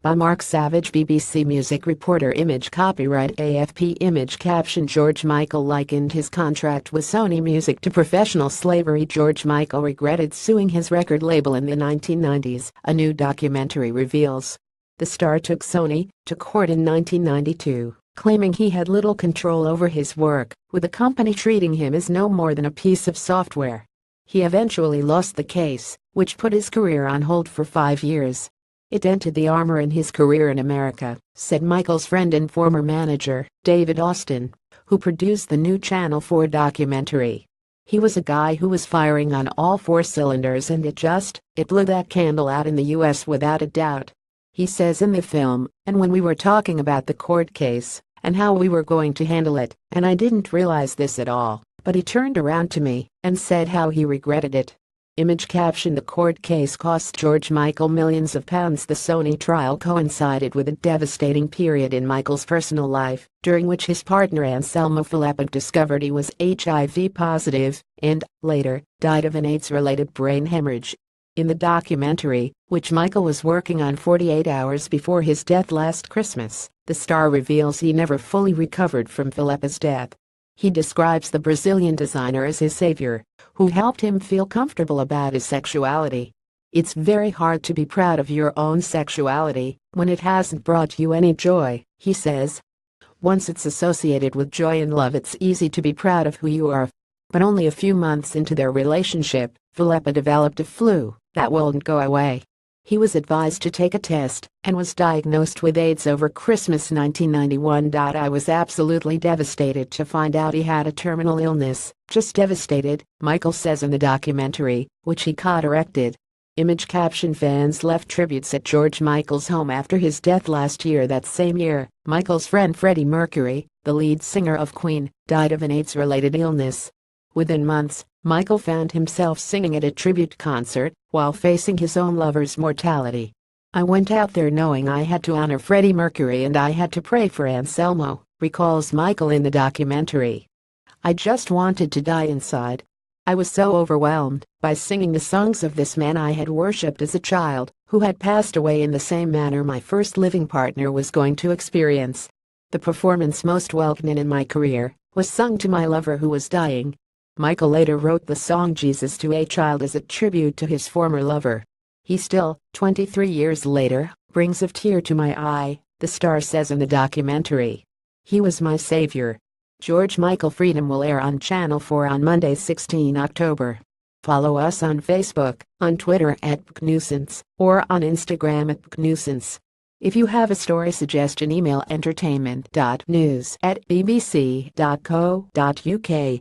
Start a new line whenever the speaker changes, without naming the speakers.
By Mark Savage, BBC Music reporter. Image copyright AFP. Image caption. George Michael likened his contract with Sony Music to professional slavery. George Michael regretted suing his record label in the 1990s, a new documentary reveals. The star took Sony to court in 1992, claiming he had little control over his work, with the company treating him as no more than a piece of software. He eventually lost the case, which put his career on hold for 5 years. "It dented the armor in his career in America," said Michael's friend and former manager, David Austin, who produced the new Channel 4 documentary. "He was a guy who was firing on all 4 cylinders, and it blew that candle out in the US without a doubt," he says in the film. "And when we were talking about the court case and how we were going to handle it, and I didn't realize this at all, but he turned around to me and said how he regretted it." Image caption. The court case cost George Michael millions of pounds. The Sony trial coincided with a devastating period in Michael's personal life, during which his partner Anselmo Filippo discovered he was HIV positive and, later, died of an AIDS-related brain hemorrhage. In the documentary, which Michael was working on 48 hours before his death last Christmas, the star reveals he never fully recovered from Filippo's death. He describes the Brazilian designer as his savior, who helped him feel comfortable about his sexuality. "It's very hard to be proud of your own sexuality when it hasn't brought you any joy," he says. "Once it's associated with joy and love, it's easy to be proud of who you are." But only a few months into their relationship, Filippo developed a flu that wouldn't go away. He was advised to take a test and was diagnosed with AIDS over Christmas 1991. "I was absolutely devastated to find out he had a terminal illness, just devastated," Michael says in the documentary, which he co-directed. Image caption. Fans left tributes at George Michael's home after his death last year. That same year, Michael's friend Freddie Mercury, the lead singer of Queen, died of an AIDS-related illness. Within months, Michael found himself singing at a tribute concert while facing his own lover's mortality. "I went out there knowing I had to honor Freddie Mercury and I had to pray for Anselmo," recalls Michael in the documentary. "I just wanted to die inside. I was so overwhelmed by singing the songs of this man I had worshipped as a child, who had passed away in the same manner my first living partner was going to experience. The performance most welcomed in my career was sung to my lover who was dying." Michael later wrote the song Jesus to a Child as a tribute to his former lover. "He still, 23 years later, brings a tear to my eye," the star says in the documentary. "He was my savior." George Michael Freedom will air on Channel 4 on Monday, 16 October. Follow us on Facebook, on Twitter @BookNuisance, or on Instagram @BookNuisance. If you have a story suggestion, email entertainment.news@bbc.co.uk.